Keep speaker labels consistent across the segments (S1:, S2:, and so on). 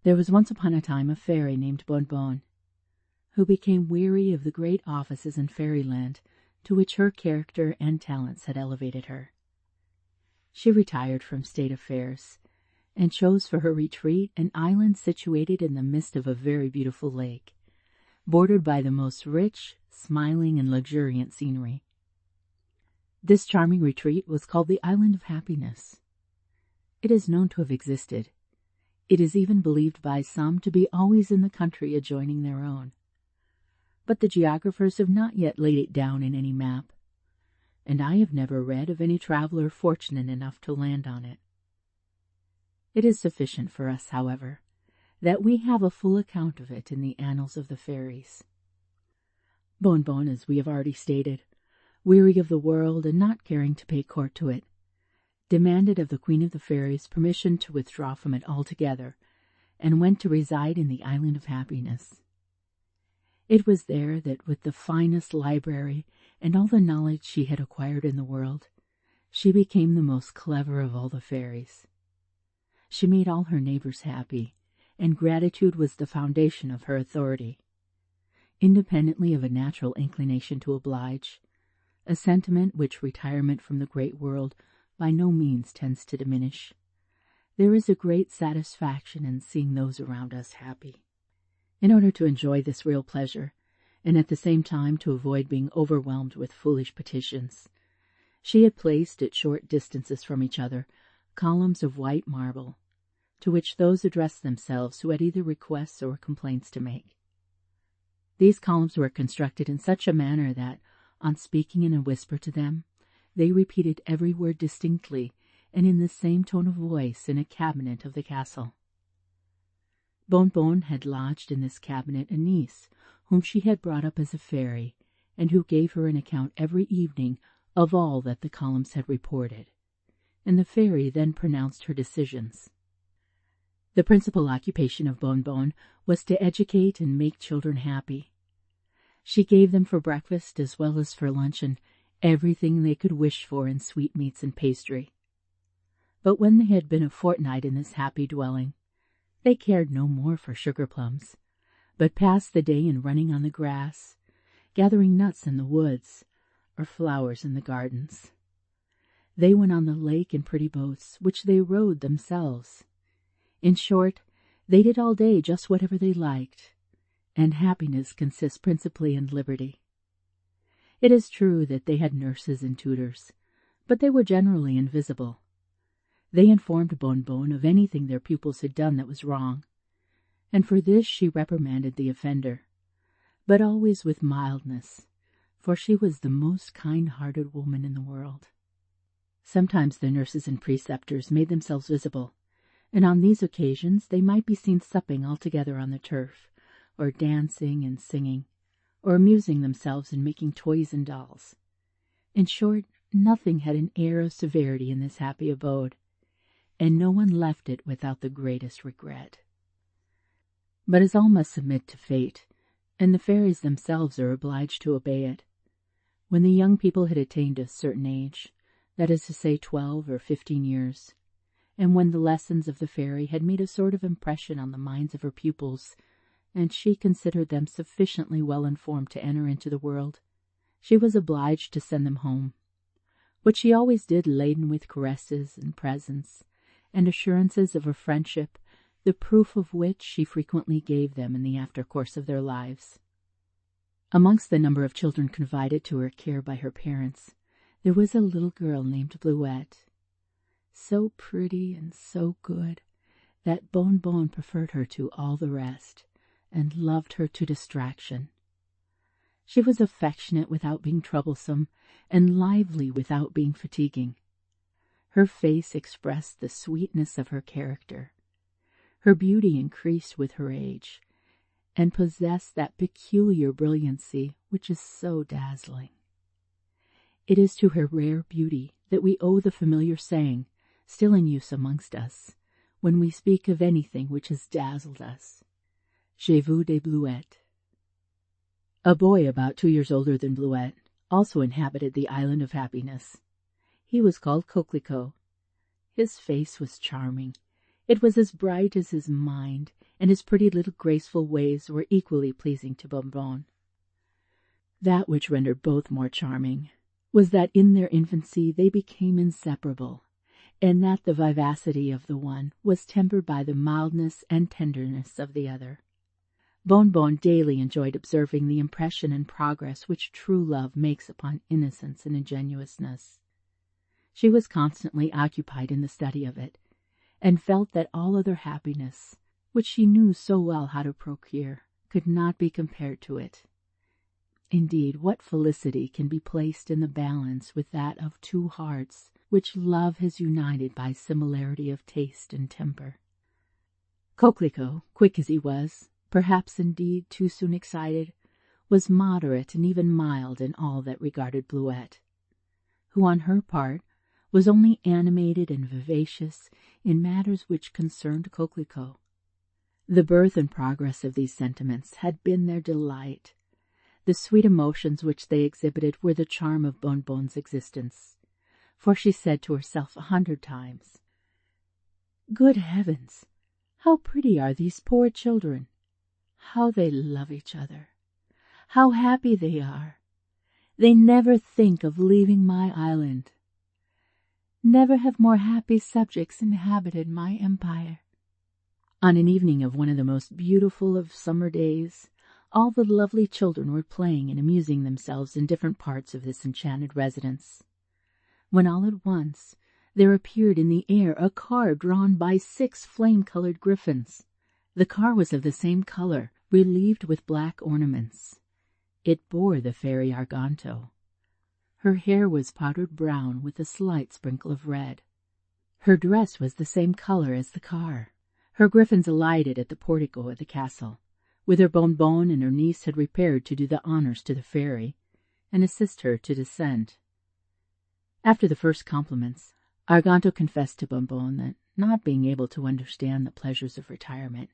S1: There was once upon a time a fairy named Bonbon, who became weary of the great offices in Fairyland to which her character and talents had elevated her. She retired from state affairs, and chose for her retreat an island situated in the midst of a very beautiful lake, bordered by the most rich, smiling, and luxuriant scenery. This charming retreat was called the Island of Happiness. It is known to have existed. It is even believed by some to be always in the country adjoining their own. But the geographers have not yet laid it down in any map, and I have never read of any traveler fortunate enough to land on it. It is sufficient for us, however, that we have a full account of it in the annals of the fairies. Bonbon, as we have already stated, weary of the world and not caring to pay court to it, demanded of the Queen of the Fairies permission to withdraw from it altogether, and went to reside in the Island of Happiness. It was there that, with the finest library and all the knowledge she had acquired in the world, she became the most clever of all the fairies. She made all her neighbors happy, and gratitude was the foundation of her authority. Independently of a natural inclination to oblige, a sentiment which retirement from the great world by no means tends to diminish, there is a great satisfaction in seeing those around us happy. In order to enjoy this real pleasure, and at the same time to avoid being overwhelmed with foolish petitions, she had placed at short distances from each other columns of white marble, to which those addressed themselves who had either requests or complaints to make. These columns were constructed in such a manner that, on speaking in a whisper to them, they repeated every word distinctly and in the same tone of voice in a cabinet of the castle. Bonbon had lodged in this cabinet a niece whom she had brought up as a fairy, and who gave her an account every evening of all that the columns had reported, and the fairy then pronounced her decisions. The principal occupation of Bonbon was to educate and make children happy. She gave them for breakfast as well as for luncheon everything they could wish for in sweetmeats and pastry. But when they had been a fortnight in this happy dwelling, they cared no more for sugar plums, but passed the day in running on the grass, gathering nuts in the woods, or flowers in the gardens. They went on the lake in pretty boats, which they rowed themselves. In short, they did all day just whatever they liked, and happiness consists principally in liberty. It is true that they had nurses and tutors, but they were generally invisible. They informed Bonbon of anything their pupils had done that was wrong, and for this she reprimanded the offender, but always with mildness, for she was the most kind-hearted woman in the world. Sometimes the nurses and preceptors made themselves visible, and on these occasions they might be seen supping all together on the turf, or dancing and singing, or amusing themselves in making toys and dolls. In short, nothing had an air of severity in this happy abode, and no one left it without the greatest regret. But as all must submit to fate, and the fairies themselves are obliged to obey it, when the young people had attained a certain age, that is to say 12 or 15 years, and when the lessons of the fairy had made a sort of impression on the minds of her pupils, and she considered them sufficiently well informed to enter into the world, she was obliged to send them home, which she always did laden with caresses and presents, and assurances of a friendship, the proof of which she frequently gave them in the after course of their lives. Amongst the number of children confided to her care by her parents, there was a little girl named Bleuette, so pretty and so good that Bonbon preferred her to all the rest, and loved her to distraction. She was affectionate without being troublesome, and lively without being fatiguing. Her face expressed the sweetness of her character. Her beauty increased with her age, and possessed that peculiar brilliancy which is so dazzling. It is to her rare beauty that we owe the familiar saying, still in use amongst us, when we speak of anything which has dazzled us: "J'ai vu des Bleuettes." A boy about 2 years older than Bleuette also inhabited the Island of Happiness. He was called Coquelicot. His face was charming, It was as bright as his mind, and his pretty little graceful ways were equally pleasing to Bonbon. That which rendered both more charming was that in their infancy they became inseparable, and that the vivacity of the one was tempered by the mildness and tenderness of the other. Bonbon daily enjoyed observing the impression and progress which true love makes upon innocence and ingenuousness. She was constantly occupied in the study of it, and felt that all other happiness, which she knew so well how to procure, could not be compared to it. Indeed, what felicity can be placed in the balance with that of two hearts which love has united by similarity of taste and temper? Coquelicot, quick as he was, perhaps indeed too soon excited, was moderate and even mild in all that regarded Bleuette, who on her part was only animated and vivacious in matters which concerned Coquelicot. The birth and progress of these sentiments had been their delight. The sweet emotions which they exhibited were the charm of Bonbon's existence, for she said to herself 100 times, "Good heavens, how pretty are these poor children! How they love each other! How happy they are! They never think of leaving my island. Never have more happy subjects inhabited my empire." On an evening of one of the most beautiful of summer days, all the lovely children were playing and amusing themselves in different parts of this enchanted residence, when all at once there appeared in the air a car drawn by 6 flame-colored griffins. The car was of the same color, relieved with black ornaments. It bore the fairy Arganto. Her hair was powdered brown with a slight sprinkle of red. Her dress was the same color as the car. Her griffins alighted at the portico of the castle, whither Bonbon and her niece had repaired to do the honors to the fairy, and assist her to descend. After the first compliments, Arganto confessed to Bonbon that, not being able to understand the pleasures of retirement,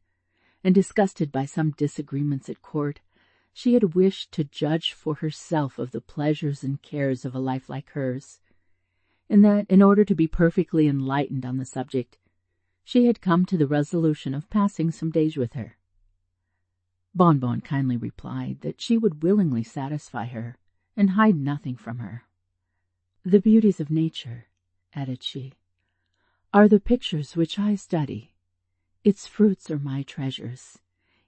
S1: and disgusted by some disagreements at court, she had wished to judge for herself of the pleasures and cares of a life like hers, and that, in order to be perfectly enlightened on the subject, she had come to the resolution of passing some days with her. Bonbon kindly replied that she would willingly satisfy her, and hide nothing from her. "The beauties of nature," added she, "are the pictures which I study. Its fruits are my treasures,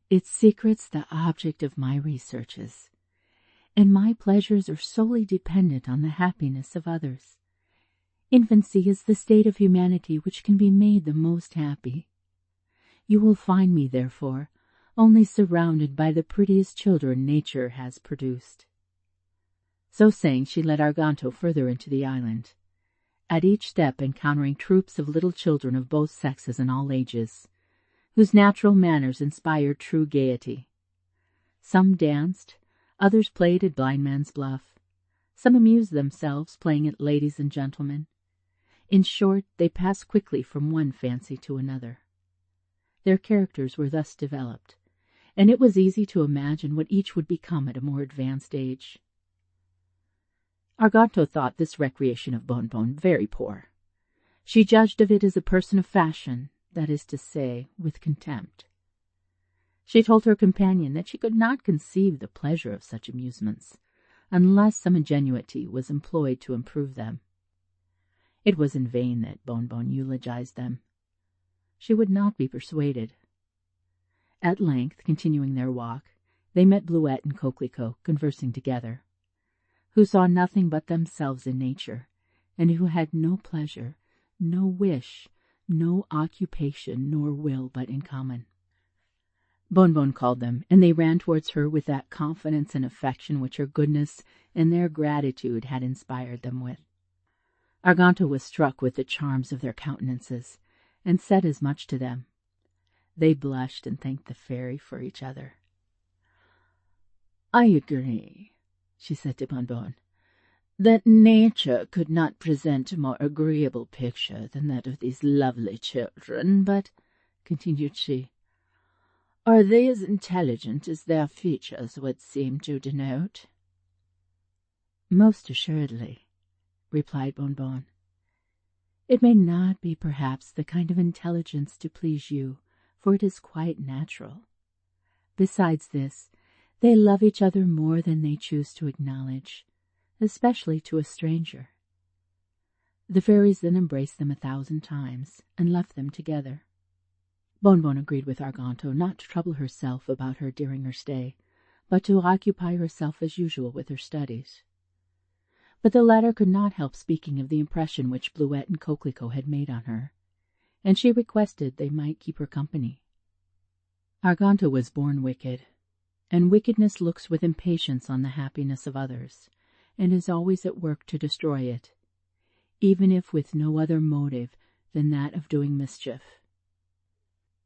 S1: its secrets the object of my researches, and my pleasures are solely dependent on the happiness of others. Infancy is the state of humanity which can be made the most happy. You will find me, therefore, only surrounded by the prettiest children nature has produced." So saying, she led Arganto further into the island, at each step encountering troops of little children of both sexes and all ages, whose natural manners inspired true gaiety. Some danced, others played at blindman's buff, some amused themselves playing at ladies and gentlemen. In short, they passed quickly from one fancy to another. Their characters were thus developed, and it was easy to imagine what each would become at a more advanced age. Arganto thought this recreation of Bonbon very poor. She judged of it as a person of fashion, that is to say, with contempt. She told her companion that she could not conceive the pleasure of such amusements, unless some ingenuity was employed to improve them. It was in vain that Bonbon eulogized them. She would not be persuaded. At length, continuing their walk, they met Bleuette and Coquelicot conversing together, who saw nothing but themselves in nature, and who had no pleasure, no wish, no occupation nor will but in common. Bonbon called them, and they ran towards her with that confidence and affection which her goodness and their gratitude had inspired them with. Arganto was struck with the charms of their countenances, and said as much to them. They blushed and thanked the fairy for each other. "I agree," she said to Bonbon, "that nature could not present a more agreeable picture than that of these lovely children, but," continued she, "are they as intelligent as their features would seem to denote?" "Most assuredly," replied Bonbon. It may not be perhaps the kind of intelligence to please you, for it is quite natural. Besides this, they love each other more than they choose to acknowledge, especially to a stranger." The fairies then embraced them 1,000 times and left them together. Bonbon agreed with Arganto not to trouble herself about her during her stay, but to occupy herself as usual with her studies. But the latter could not help speaking of the impression which Bleuette and Coquelicot had made on her, and she requested they might keep her company. Arganto was born wicked, and wickedness looks with impatience on the happiness of others, and is always at work to destroy it, even if with no other motive than that of doing mischief.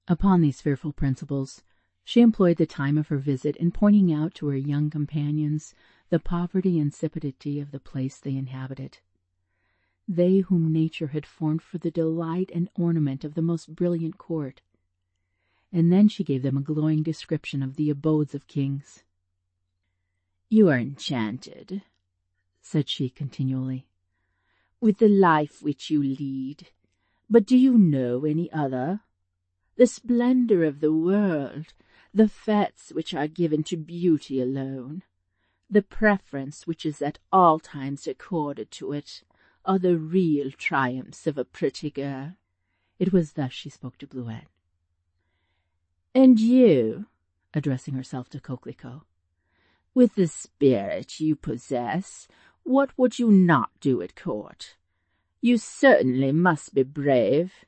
S1: Upon these fearful principles, she employed the time of her visit in pointing out to her young companions the poverty and insipidity of the place they inhabited. They whom nature had formed for the delight and ornament of the most brilliant court. And then she gave them a glowing description of the abodes of kings. "You are enchanted," said she continually, "with the life which you lead. But do you know any other? The splendor of the world, the fetes which are given to beauty alone, the preference which is at all times accorded to it, are the real triumphs of a pretty girl." It was thus she spoke to Bleuette. "And you," addressing herself to Coquelicot, "with the spirit you possess, what would you not do at court? You certainly must be brave,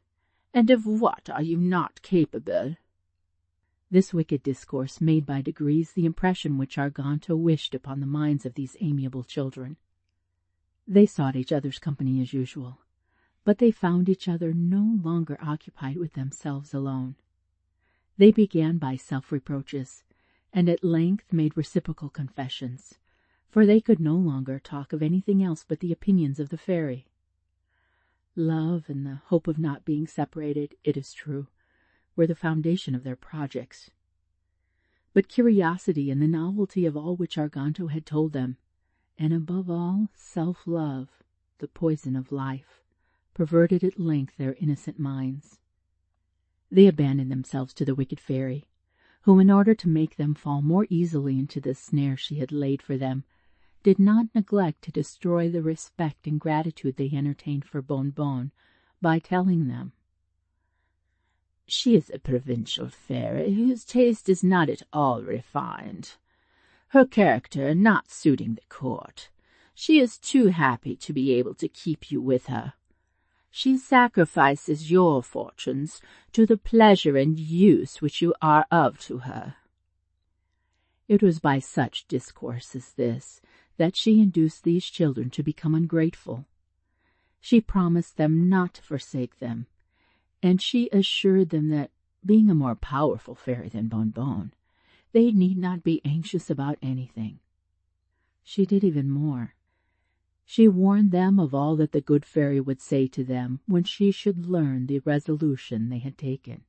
S1: and of what are you not capable?" This wicked discourse made by degrees the impression which Arganto wished upon the minds of these amiable children. They sought each other's company as usual, but they found each other no longer occupied with themselves alone. They began by self-reproaches, and at length made reciprocal confessions, for they could no longer talk of anything else but the opinions of the fairy. Love and the hope of not being separated, it is true, were the foundation of their projects. But curiosity and the novelty of all which Arganto had told them, and above all self-love, the poison of life, perverted at length their innocent minds. They abandoned themselves to the wicked fairy, who, in order to make them fall more easily into the snare she had laid for them, did not neglect to destroy the respect and gratitude they entertained for Bonbon by telling them, "She is a provincial fairy whose taste is not at all refined. Her character not suiting the court, she is too happy to be able to keep you with her. She sacrifices your fortunes to the pleasure and use which you are of to her." It was by such discourse as this that she induced these children to become ungrateful. She promised them not to forsake them, and she assured them that, being a more powerful fairy than Bonbon, they need not be anxious about anything. She did even more. She warned them of all that the good fairy would say to them when she should learn the resolution they had taken.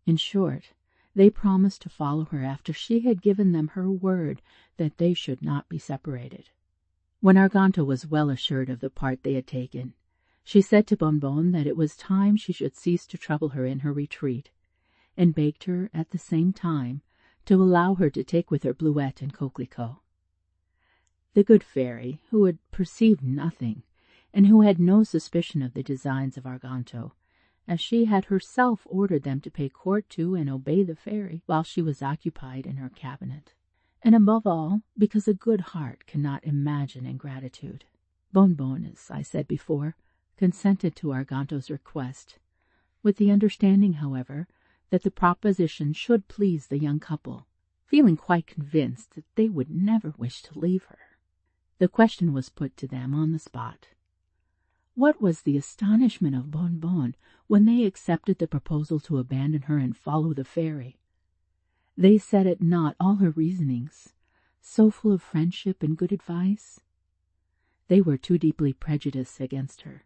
S1: In short, they promised to follow her after she had given them her word that they should not be separated. When Arganto was well assured of the part they had taken, she said to Bonbon that it was time she should cease to trouble her in her retreat, and begged her at the same time to allow her to take with her Bleuette and Coquelicot. The good fairy, who had perceived nothing, and who had no suspicion of the designs of Arganto, as she had herself ordered them to pay court to and obey the fairy while she was occupied in her cabinet, and above all because a good heart cannot imagine ingratitude. Bonbon, as I said before, consented to Arganto's request, with the understanding, however, that the proposition should please the young couple, feeling quite convinced that they would never wish to leave her. The question was put to them on the spot. What was the astonishment of Bonbon when they accepted the proposal to abandon her and follow the fairy? They set at naught all her reasonings, so full of friendship and good advice. They were too deeply prejudiced against her.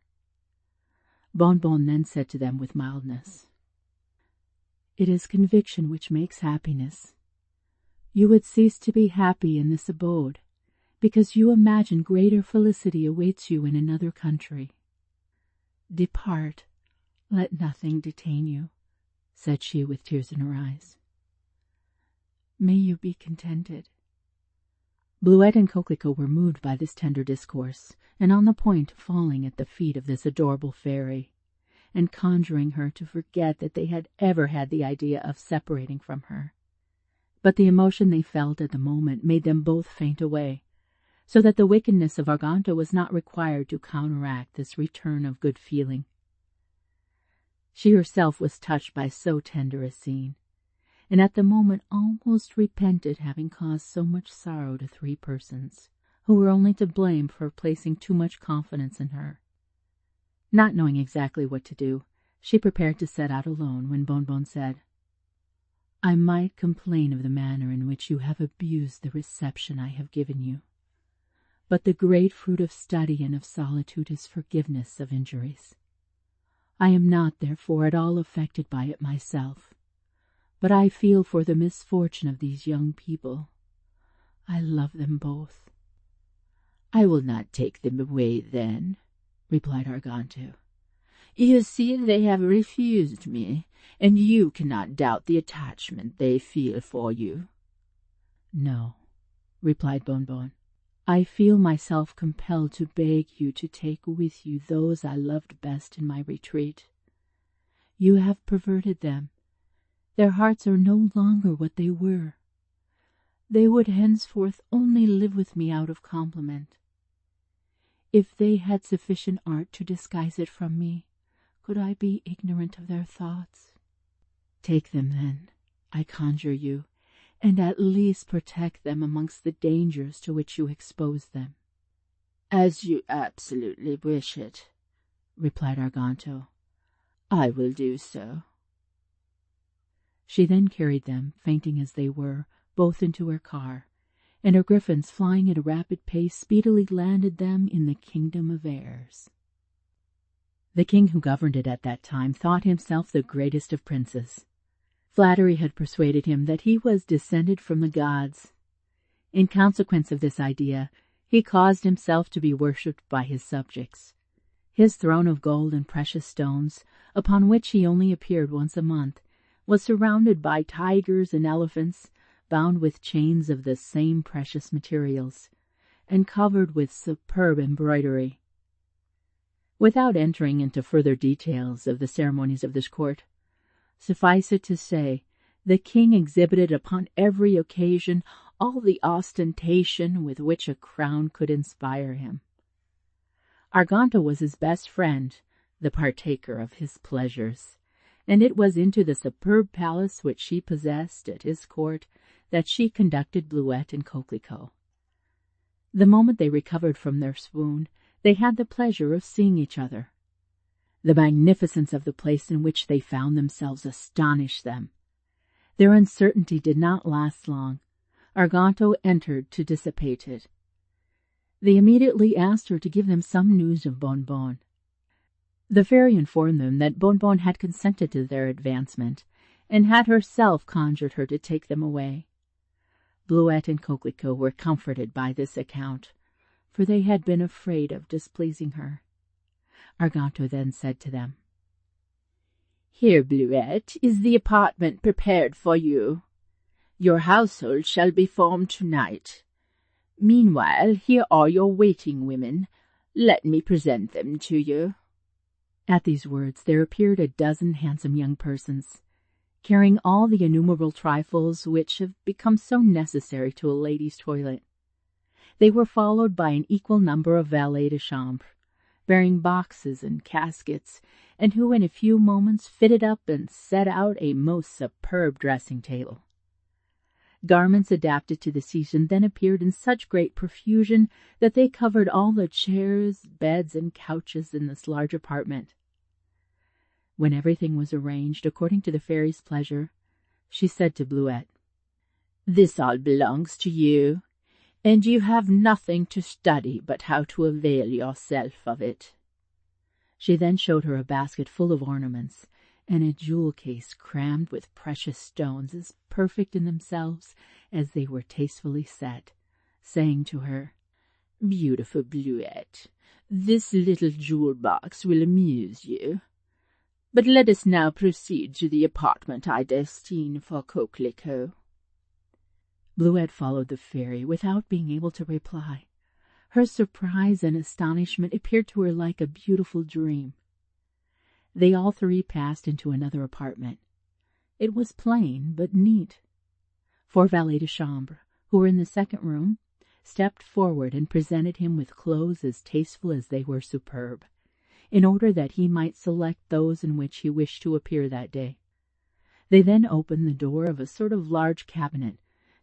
S1: Bonbon then said to them with mildness, "It is conviction which makes happiness. You would cease to be happy in this abode, because you imagine greater felicity awaits you in another country. "Depart, let nothing detain you," said she with tears in her eyes. "May you be contented." Bleuette and Coquelicot were moved by this tender discourse, and on the point of falling at the feet of this adorable fairy, and conjuring her to forget that they had ever had the idea of separating from her. But the emotion they felt at the moment made them both faint away, so that the wickedness of Arganto was not required to counteract this return of good feeling. She herself was touched by so tender a scene, and at the moment almost repented having caused so much sorrow to 3 persons, who were only to blame for placing too much confidence in her. Not knowing exactly what to do, she prepared to set out alone, when Bonbon said, "I might complain of the manner in which you have abused the reception I have given you, but the great fruit of study and of solitude is forgiveness of injuries. I am not, therefore, at all affected by it myself, but I feel for the misfortune of these young people. I love them both." "I will not take them away, then," replied Arganto. "You see, they have refused me, and you cannot doubt the attachment they feel for you." "No," replied Bonbon. "I feel myself compelled to beg you to take with you those I loved best in my retreat. You have perverted them. Their hearts are no longer what they were. They would henceforth only live with me out of compliment. If they had sufficient art to disguise it from me, could I be ignorant of their thoughts? Take them, then, I conjure you, and at least protect them amongst the dangers to which you expose them." "As you absolutely wish it," replied Arganto. "I will do so." She then carried them, fainting as they were, both into her car, and her griffins, flying at a rapid pace, speedily landed them in the kingdom of airs. The king who governed it at that time thought himself the greatest of princes. Flattery had persuaded him that he was descended from the gods. In consequence of this idea, he caused himself to be worshipped by his subjects. His throne of gold and precious stones, upon which he only appeared once a month, was surrounded by tigers and elephants, bound with chains of the same precious materials, and covered with superb embroidery. Without entering into further details of the ceremonies of this court, suffice it to say, the king exhibited upon every occasion all the ostentation with which a crown could inspire him. Arganto was his best friend, the partaker of his pleasures, and it was into the superb palace which she possessed at his court that she conducted Bleuette and Coquelicot. The moment they recovered from their swoon, they had the pleasure of seeing each other. The magnificence of the place in which they found themselves astonished them. Their uncertainty did not last long. Arganto entered to dissipate it. They immediately asked her to give them some news of Bonbon. The fairy informed them that Bonbon had consented to their advancement, and had herself conjured her to take them away. Bleuette and Coquelicot were comforted by this account, for they had been afraid of displeasing her. Arganto then said to them, "Here, Bleuette, is the apartment prepared for you. Your household shall be formed tonight. Meanwhile, here are your waiting women. Let me present them to you." At these words there appeared 12 handsome young persons, carrying all the innumerable trifles which have become so necessary to a lady's toilet. They were followed by an equal number of valets de chambre, bearing boxes and caskets, and who in a few moments fitted up and set out a most superb dressing table. Garments adapted to the season then appeared in such great profusion that they covered all the chairs, beds, and couches in this large apartment. When everything was arranged according to the fairy's pleasure, she said to Bleuette, "This all belongs to you, and you have nothing to study but how to avail yourself of it." She then showed her a basket full of ornaments, and a jewel case crammed with precious stones as perfect in themselves as they were tastefully set, saying to her, "Beautiful Bleuette,
S2: This little jewel box will amuse you. But let us now proceed to the apartment I destine for Coquelicot."
S1: Bleuette followed the fairy without being able to reply. Her surprise and astonishment appeared to her like a beautiful dream. They all three passed into another apartment. It was plain, but neat. 4 valets de chambre, who were in the second room, stepped forward and presented him with clothes as tasteful as they were superb, in order that he might select those in which he wished to appear that day. They then opened the door of a sort of large cabinet,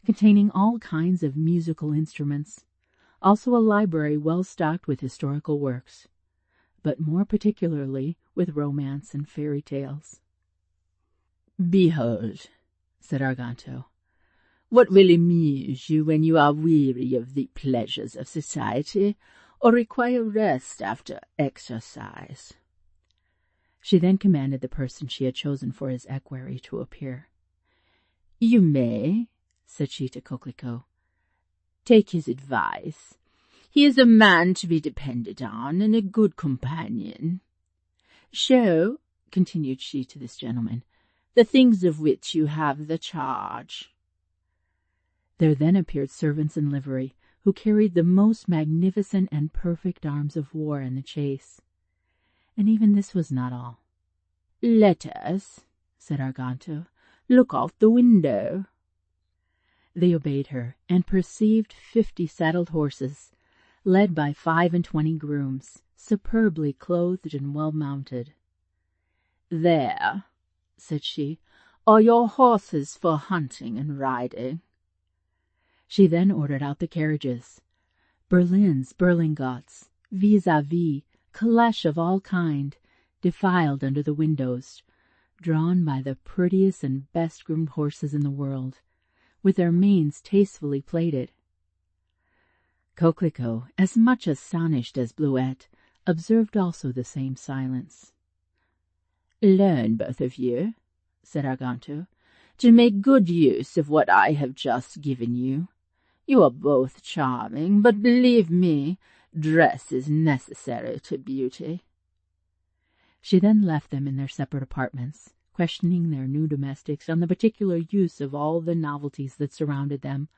S1: containing all kinds of musical instruments, also a library well stocked with historical works, but more particularly with romance and fairy tales.
S2: "Behold," said Arganto, "what will amuse you when you are weary of the pleasures of society, or require rest after exercise."
S1: She then commanded the person she had chosen for his equerry to appear.
S2: "You may," said she to Coquelicot, "take his advice. He is a man to be depended on, and a good companion. Show," continued she to this gentleman, "the things of which you have the charge."
S1: There then appeared servants in livery, who carried the most magnificent and perfect arms of war in the chase. And even this was not all.
S2: "Let us," said Arganto, "look out the window."
S1: They obeyed her, and perceived 50 saddled horses, led by 25 grooms, superbly clothed and well mounted.
S2: "There," said she, "are your horses for hunting and riding."
S1: She then ordered out the carriages. Berlins, berlingots, vis-à-vis, calèches of all kind, defiled under the windows, drawn by the prettiest and best-groomed horses in the world, with their manes tastefully plaited. Coquelicot, as much astonished as Bleuette, observed also the same silence.
S2: "Learn, both of you," said Arganto, "to make good use of what I have just given you. You are both charming, but believe me, dress is necessary to beauty."
S1: She then left them in their separate apartments, questioning their new domestics on the particular use of all the novelties that surrounded them,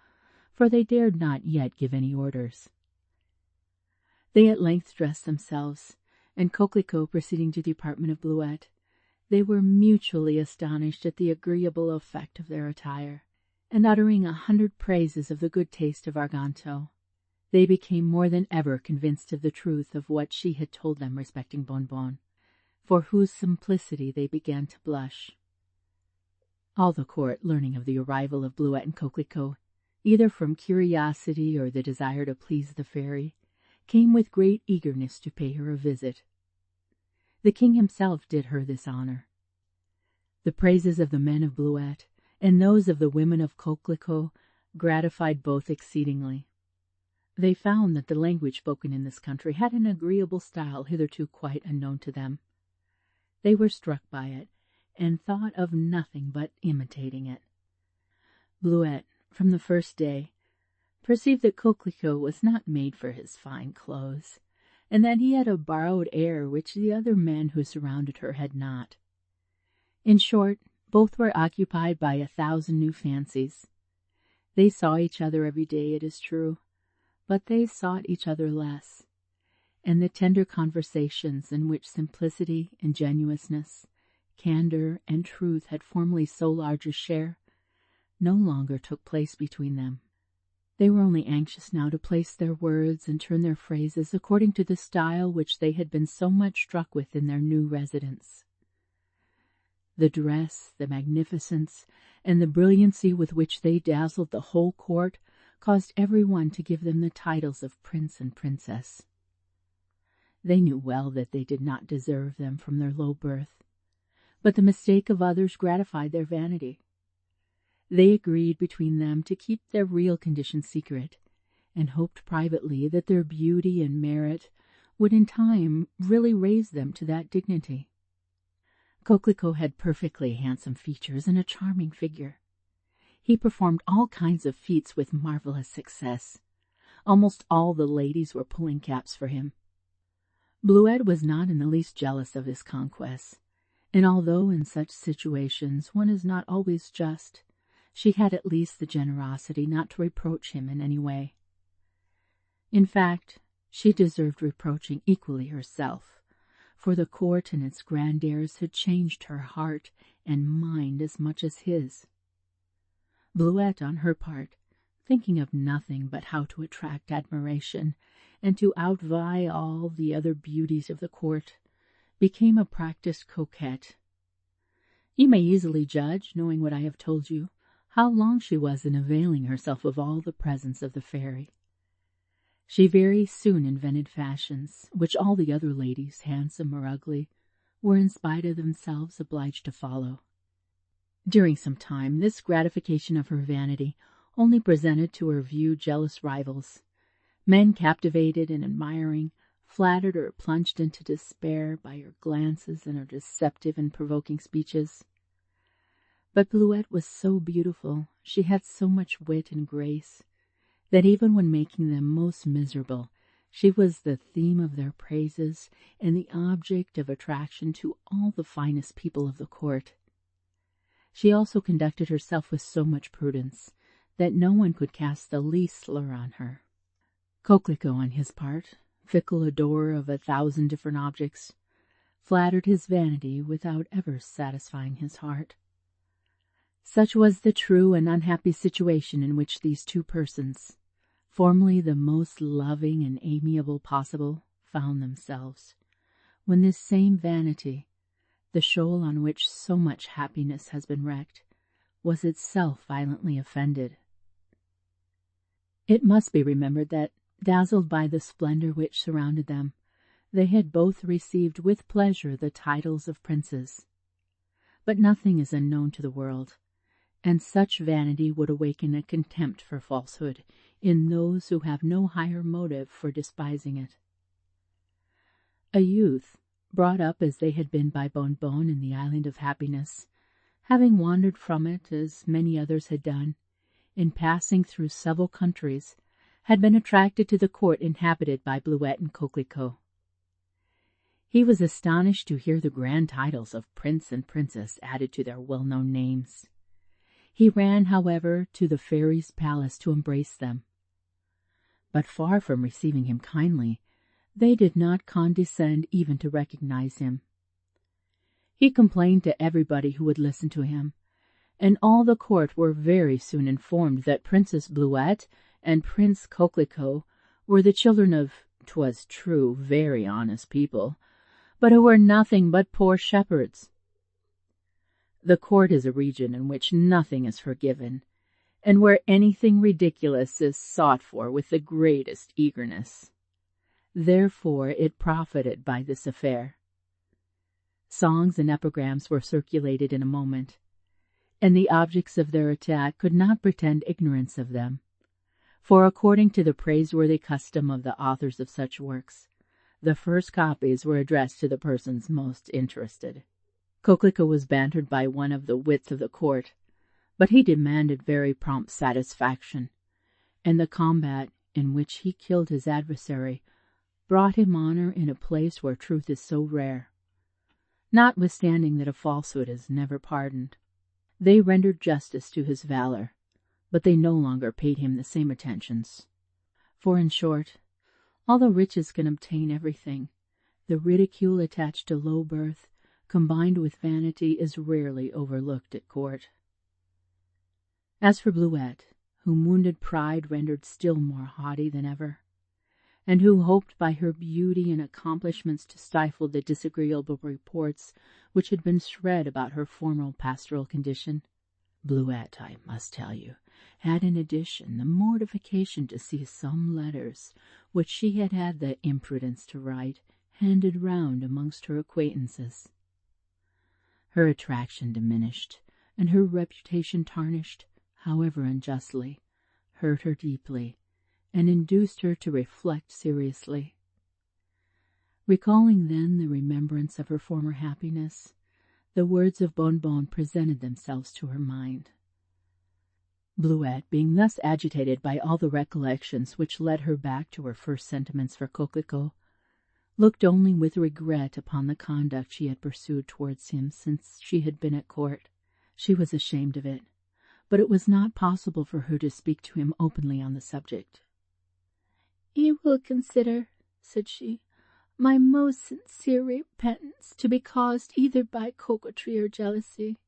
S1: for they dared not yet give any orders. They at length dressed themselves, and Coquelicot proceeding to the apartment of Bleuette, they were mutually astonished at the agreeable effect of their attire, and uttering 100 praises of the good taste of Arganto, they became more than ever convinced of the truth of what she had told them respecting Bonbon, for whose simplicity they began to blush. All the court, learning of the arrival of Bleuette and Coquelicot, either from curiosity or the desire to please the fairy, came with great eagerness to pay her a visit. The king himself did her this honor. The praises of the men of Bleuette and those of the women of Coquelicot gratified both exceedingly. They found that the language spoken in this country had an agreeable style hitherto quite unknown to them. They were struck by it, and thought of nothing but imitating it. Bleuette, from the first day, perceived that Coquelicot was not made for his fine clothes, and that he had a borrowed air which the other men who surrounded her had not. In short, both were occupied by 1,000 new fancies. They saw each other every day, it is true, but they sought each other less, and the tender conversations in which simplicity, ingenuousness, candor, and truth had formerly so large a share, no longer took place between them. They were only anxious now to place their words and turn their phrases according to the style which they had been so much struck with in their new residence. The dress, the magnificence, and the brilliancy with which they dazzled the whole court caused every one to give them the titles of prince and princess. They knew well that they did not deserve them from their low birth, but the mistake of others gratified their vanity. They agreed between them to keep their real condition secret, and hoped privately that their beauty and merit would in time really raise them to that dignity. Coquelicot had perfectly handsome features and a charming figure. He performed all kinds of feats with marvelous success. Almost all the ladies were pulling caps for him. Bleuette was not in the least jealous of his conquests, and although in such situations one is not always just, she had at least the generosity not to reproach him in any way. In fact, she deserved reproaching equally herself, for the court and its grand airs had changed her heart and mind as much as his. Bleuette, on her part, thinking of nothing but how to attract admiration and to outvie all the other beauties of the court, became a practiced coquette. You may easily judge, knowing what I have told you, how long she was in availing herself of all the presents of the fairy. She very soon invented fashions, which all the other ladies, handsome or ugly, were in spite of themselves obliged to follow. During some time this gratification of her vanity only presented to her view jealous rivals. Men captivated and admiring, flattered or plunged into despair by her glances and her deceptive and provoking speeches. But Bleuette was so beautiful, she had so much wit and grace, that even when making them most miserable, she was the theme of their praises and the object of attraction to all the finest people of the court. She also conducted herself with so much prudence that no one could cast the least slur on her. Coquelicot, on his part, fickle adorer of 1,000 different objects, flattered his vanity without ever satisfying his heart. Such was the true and unhappy situation in which these two persons, formerly the most loving and amiable possible, found themselves, when this same vanity, the shoal on which so much happiness has been wrecked, was itself violently offended. It must be remembered that, dazzled by the splendor which surrounded them, they had both received with pleasure the titles of princes. But nothing is unknown to the world, and such vanity would awaken a contempt for falsehood in those who have no higher motive for despising it. A youth, brought up as they had been by Bonbon in the island of happiness, having wandered from it as many others had done, in passing through several countries, had been attracted to the court inhabited by Bleuette and Coquelicot. He was astonished to hear the grand titles of prince and princess added to their well-known names. He ran, however, to the fairy's palace to embrace them. But far from receiving him kindly, they did not condescend even to recognize him. He complained to everybody who would listen to him, and all the court were very soon informed that Princess Bleuette and Prince Coquelicot were the children of, 'twas true, very honest people, but who were nothing but poor shepherds. The court is a region in which nothing is forgiven, and where anything ridiculous is sought for with the greatest eagerness. Therefore it profited by this affair. Songs and epigrams were circulated in a moment, and the objects of their attack could not pretend ignorance of them, for according to the praiseworthy custom of the authors of such works, the first copies were addressed to the persons most interested. Coquelicot was bantered by one of the wits of the court, but he demanded very prompt satisfaction, and the combat in which he killed his adversary brought him honor in a place where truth is so rare, notwithstanding that a falsehood is never pardoned. They rendered justice to his valor, but they no longer paid him the same attentions. For, in short, although riches can obtain everything, the ridicule attached to low birth, combined with vanity, is rarely overlooked at court. As for Bleuette, whom wounded pride rendered still more haughty than ever, and who hoped by her beauty and accomplishments to stifle the disagreeable reports which had been spread about her former pastoral condition, Bleuette, I must tell you, had in addition the mortification to see some letters which she had had the imprudence to write handed round amongst her acquaintances. Her attraction diminished, and her reputation tarnished, however unjustly, hurt her deeply, and induced her to reflect seriously. Recalling then the remembrance of her former happiness, the words of Bonbon presented themselves to her mind. Bleuette, being thus agitated by all the recollections which led her back to her first sentiments for Coquelicot, looked only with regret upon the conduct she had pursued towards him since she had been at court. She was ashamed of it, but it was not possible for her to speak to him openly on the subject.
S2: "You will consider," said she, "my most sincere repentance to be caused either by coquetry or jealousy.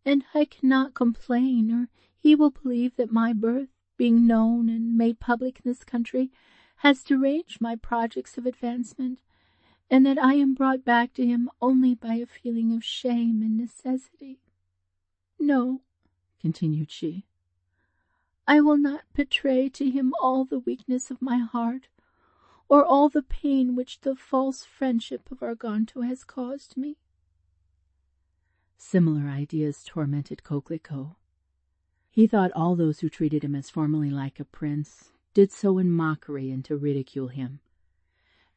S2: And I cannot complain, or he will believe that my birth, being known and made public in this country, has deranged my projects of advancement, and that I am brought back to him only by a feeling of shame and necessity. No," continued she, "I will not betray to him all the weakness of my heart, or all the pain which the false friendship of Arganto has caused me."
S1: Similar ideas tormented Coquelicot. He thought all those who treated him as formerly like a prince did so in mockery and to ridicule him,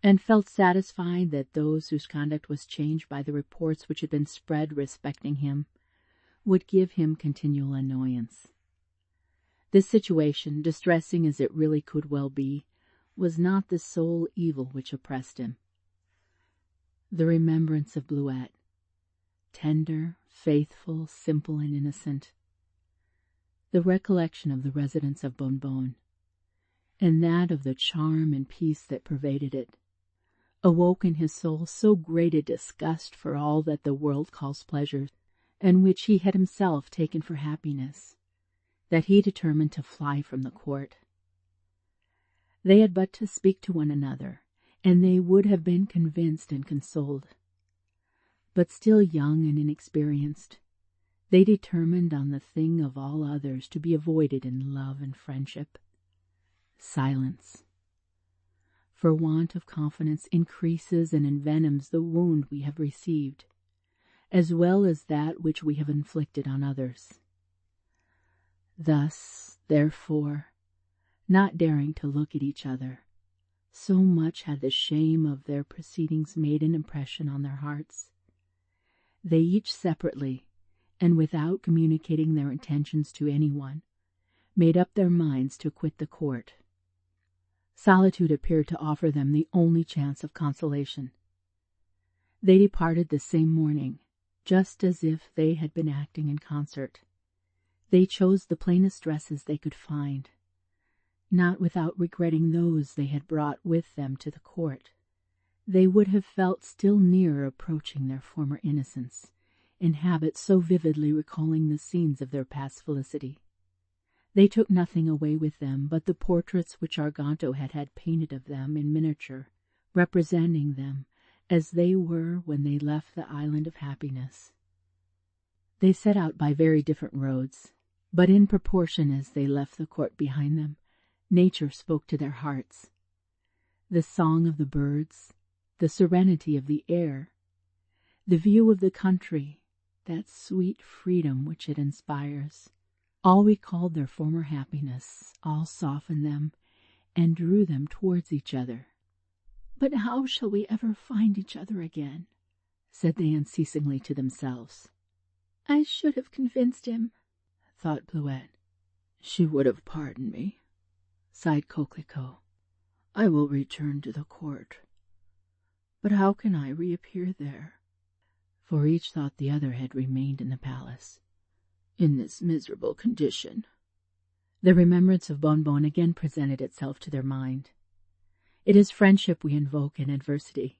S1: and felt satisfied that those whose conduct was changed by the reports which had been spread respecting him would give him continual annoyance. This situation, distressing as it really could well be, was not the sole evil which oppressed him. The remembrance of Bleuette, tender, faithful, simple, and innocent, the recollection of the residence of Bonbon, and that of the charm and peace that pervaded it, awoke in his soul so great a disgust for all that the world calls pleasure, and which he had himself taken for happiness, that he determined to fly from the court. They had but to speak to one another, and they would have been convinced and consoled. But still young and inexperienced, they determined on the thing of all others to be avoided in love and friendship: silence. For want of confidence increases and envenoms the wound we have received, as well as that which we have inflicted on others. Thus, therefore, not daring to look at each other, so much had the shame of their proceedings made an impression on their hearts, they each separately, and without communicating their intentions to anyone, made up their minds to quit the court. Solitude appeared to offer them the only chance of consolation. They departed the same morning, just as if they had been acting in concert. They chose the plainest dresses they could find, not without regretting those they had brought with them to the court. They would have felt still nearer approaching their former innocence, in habits so vividly recalling the scenes of their past felicity. They took nothing away with them but the portraits which Arganto had painted of them in miniature, representing them as they were when they left the island of happiness. They set out by very different roads, but in proportion as they left the court behind them, nature spoke to their hearts. The song of the birds, the serenity of the air, the view of the country, that sweet freedom which it inspires, all recalled their former happiness, all softened them, and drew them towards each other.
S2: "But how shall we ever find each other again?"
S1: said they unceasingly to themselves.
S2: "I should have convinced him,"
S1: thought Bleuette. "She would have pardoned me," sighed Coquelicot. "I will return to the court. But how can I reappear there?" For each thought the other had remained in the palace, in this miserable condition. The remembrance of Bonbon again presented itself to their mind. It is friendship we invoke in adversity.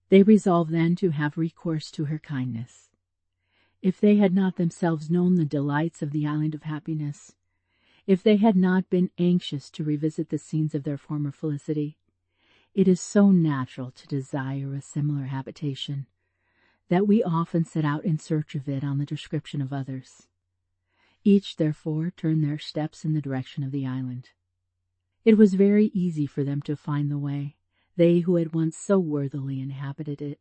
S1: They resolved then to have recourse to her kindness. If they had not themselves known the delights of the island of happiness, if they had not been anxious to revisit the scenes of their former felicity, it is so natural to desire a similar habitation, that we often set out in search of it on the description of others. Each, therefore, turned their steps in the direction of the island. It was very easy for them to find the way, they who had once so worthily inhabited it.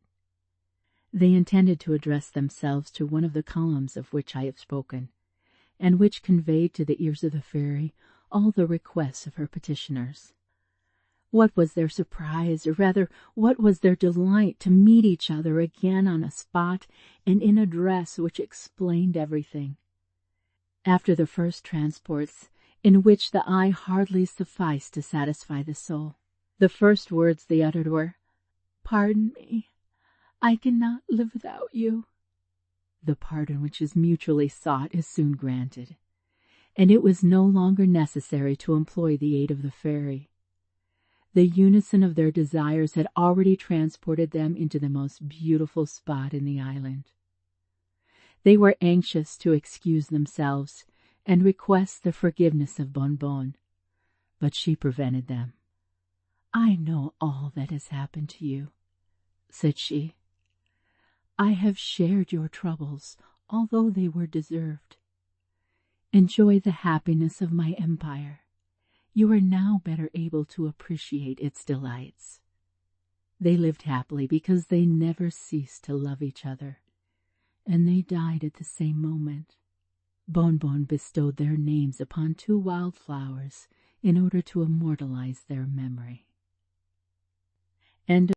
S1: They intended to address themselves to one of the columns of which I have spoken, and which conveyed to the ears of the fairy all the requests of her petitioners. What was their surprise, or rather, what was their delight to meet each other again on a spot and in a dress which explained everything. After the first transports, in which the eye hardly sufficed to satisfy the soul, The first words they uttered were, "Pardon me, I cannot live without you." The pardon which is mutually sought is soon granted, and it was no longer necessary to employ the aid of the fairy. The unison of their desires had already transported them into the most beautiful spot in the island. They were anxious to excuse themselves and request the forgiveness of Bonbon, but she prevented them. "I know all that has happened to you," said she. "I have shared your troubles, although they were deserved. Enjoy the happiness of my empire. You are now better able to appreciate its delights." They lived happily because they never ceased to love each other, and they died at the same moment. Bonbon bestowed their names upon 2 wild flowers in order to immortalize their memory. End